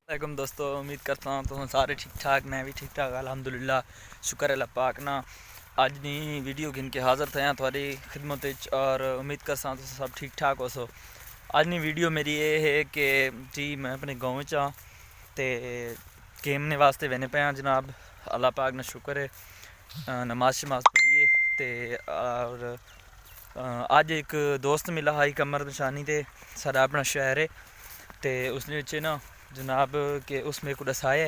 वालेकुम दोस्तों, उम्मीद करता हूँ तुम सारे ठीक ठाक। मैं भी ठीक ठाक अल्हम्दुलिल्लाह, शुक्र है अल्लाह पाक ना। अज नी वीडियो गिन के हाज़र थे थोड़ी खिदमत विच और उम्मीद करता हूँ तुम सब ठीक ठाक हो सो। अज नी वीडियो मेरी ये है कि जी मैं अपने गाँव च हाँ ते खेमने वास्ते वेने पे हाँ जनाब। अल्लाह पाक ना शुक्र है, नमाज शमाज पढ़िए ते और अज एक दोस्त मिला हा कमर निशानी ते सारा अपना शहर है तो उसने ना जनाब के उस मेरे को दसाया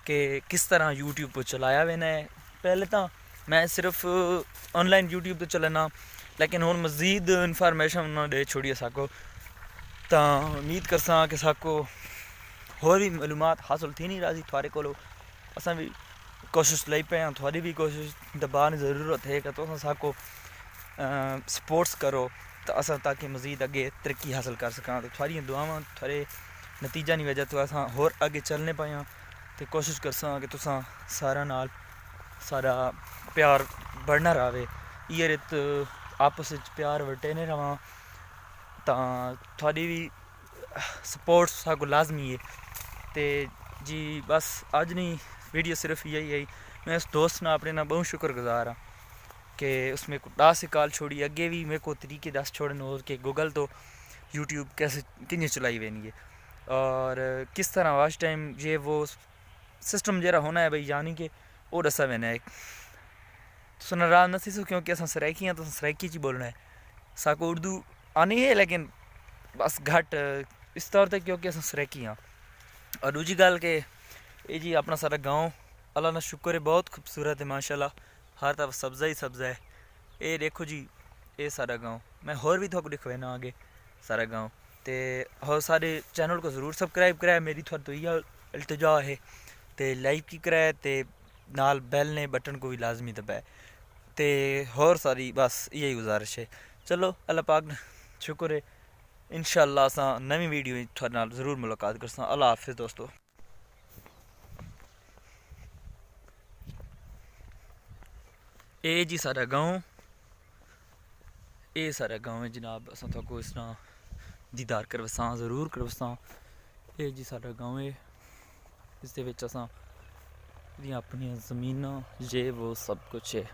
कि किस तरह यूट्यूब पर चलाया मैंने। पहले तो मैं सिर्फ ऑनलाइन यूट्यूब तो चलना, लेकिन हुण मज़ीद इन्फॉर्मेशन उन्होंने दे छोड़ी साको, तो उम्मीद करसा कि साको होर भी मालूमात हासिल थी नहीं रही थोड़े को। असा भी कोशिश लई पे हाँ, थोड़ी भी कोशिश दबाने ज़रूरत है कि तुम साको सपोर्ट्स करो तो असा ताकि मज़ीद अगे तरक्की हासिल कर सकां। तो थोड़ी दुआवां थोड़े नतीजा नहीं वजह तो असा होर अगे चलने पाया तो कोशिश करसा कि तुसा सारा नाल सारा प्यार बढ़ना रहे। ये रित आपस प्यार वटेने रवां तो थोड़ी भी सपोर्ट साको लाजमी है। तो जी बस अज नहीं वीडियो सिर्फ यही है। मैं उस दोस्त ना अपने ना बहुत शुक्रगुजार हाँ कि उसमें को 10 कॉल छोड़ी, अगे भी मेरे को तरीके दस छोड़न और कि गूगल तो यूट्यूब कैसे किन्नी चलाई वेनी है और किस तरह वाच टाइम ये वो सिस्टम जरा होना है भाई, यानी कि वो दसा मैंने एक तो नाराज न थी सो क्योंकि अस सराइकी हैं तो सराइकी च बोलना है। साको उर्दू आनी है लेकिन बस घट इस तौर पर क्योंकि अस सराइकी हाँ। और दूजी गल के ये जी अपना सारा गाँव अल्लाह ना शुक्र है बहुत खूबसूरत है माशाल्लाह, हर तरफ सब्ज़ा ही सब्ज़ा है। ये देखो जी ये सारा गाँव मैं होर भी थोक दिखवाना आगे सारा गाँव तो और सारे चैनल को ज़रूर सब्सक्राइब कराए। मेरी थोड़ी तो यह इल्तिजा है तो लाइक की कराए तो नाल बैल ने बटन को भी लाजमी दबाए तो होर सारी बस यही गुजारिश है। चलो अल्लाह पाक शुक्र है, इंशाअल्लाह असा नवी वीडियो थोड़े नाल ज़रूर मुलाकात करसा। अल्लाह हाफिज़ दोस्तों। ये जी सारा गाँव, ये सारा गाँव है जनाब। असा तो इस तरह दीदार करवसा ज़रूर करवसा। ये जी सारा गाँव है, इस असा अपनी ज़मीन ये वो सब कुछ है।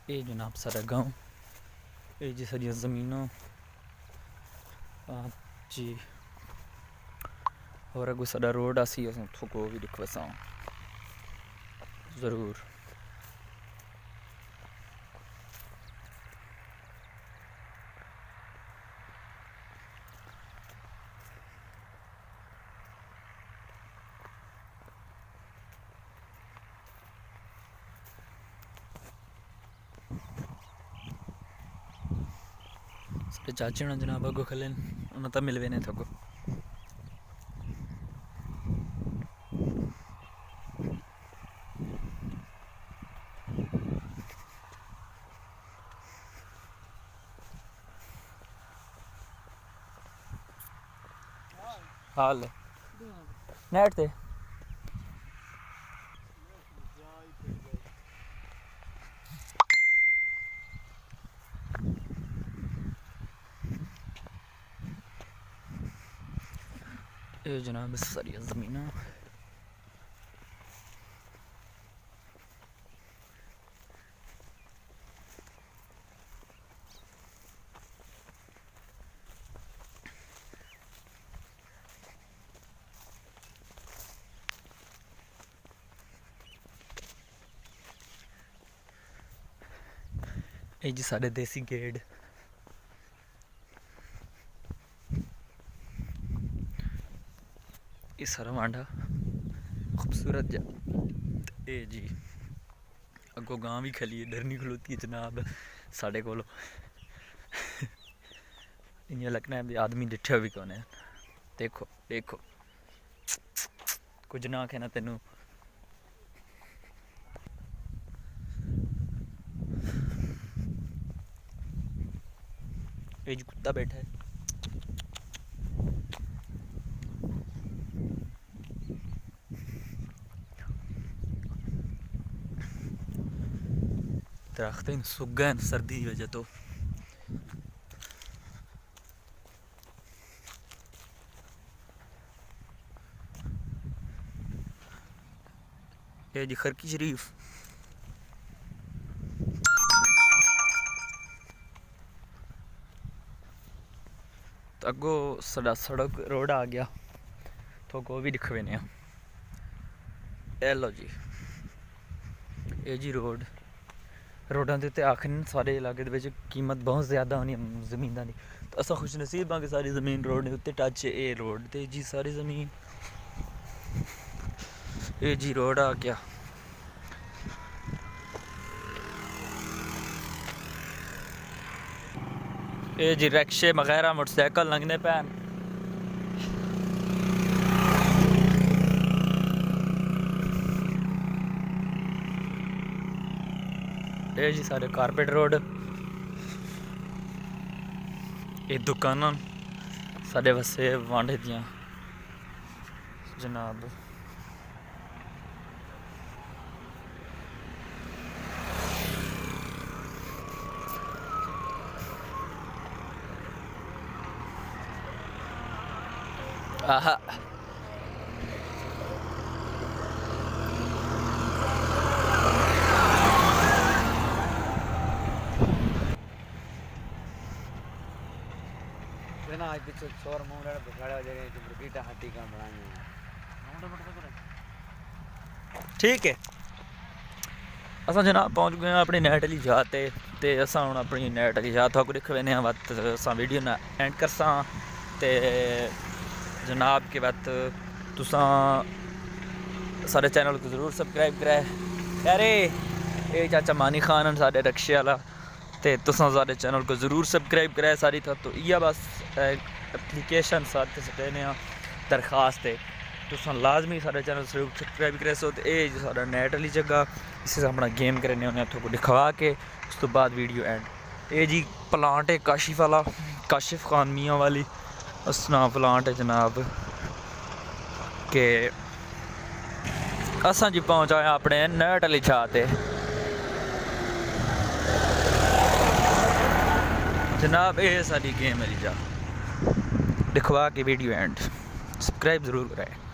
ये जनाब सारा गाँव, ये जी सारी ज़मीन जी। और अगो सारा रोड आसी थोको भी दिखवसा ज़रूर। सारे चाचे ना जनाब अगो खलन उन्हें तो मिलवे ने थको। हाल नेट ते ये जनाब सारी ज़मीन ये जी सारे देसी गेड़ ये सारा मांडा खूबसूरत जा। ये जी अगो गां भी खली डरनी खलोती है जनाब साढ़े को। इं लगना है भी आदमी डिठे भी कौन है। देखो देखो कुछ ना कहना तेनू। ये जी कुत्ता बैठा है। दरख्त इन सुख गए सर्दी की वजह तो। ये जी खरकी शरीफ तो अगो साडा सड़क रोड आ गया तो को भी दिखवे ने ए लो जी ये जी रोड रोडों के उत्ते आखन सारे इलाके दे विच कीमत बहुत ज़्यादा होनी जमीनों की तो असा खुश नसीब हाँ कि सारी ज़मीन रोड के उत्ते टच है। ये रोड ते जी सारी ज़मीन ये जी रोड आ गया। ये जी रिक्शे वगैरह मोटरसाइकिल लंघने पैन ये जी सारे कारपेट रोड ये दुकान साढ़े वसे वांडे दियाँ जनाब। आहा आज पीछे छोर मुंडा बखाड़ा जगह जो मुर्गीटा हाथी का बनानी ठीक है। असा जनाब पहुँच गए अपनी नैट वाली जगह ते असा हुण अपनी नैट वाली जगह थोक दिखवे ने वत असा वीडियो ना एंड करसा ते जनाब के वत तुसा सारे चैनल को ज़रूर सब्सक्राइब कराए यारे। ये चाचा मानी खान साढ़े रक्शे वाला ते तुसा सारे चैनल को ज़रूर सब्सक्राइब कराए सारी था तो इया बस एप्लीकेशन साथ देने दरखास्त है तुसा लाजमी सारे चैनल सब्सक्राइब करे सो। तो ये सारा नेट वाली जगह इसे अपना गेम करने उन्हें थोड़ा दिखवा के उस तो बाद वीडियो एंड। ये जी प्लांट है काशिफ वाला काशिफ खान मियाँ वाली उसना प्लांट है जनाब के असा जी पहुँचाया अपने नेट वाली छाते जनाब। ये सारी गेम वाली जा दिखवा के वीडियो एंड सब्सक्राइब ज़रूर कराए।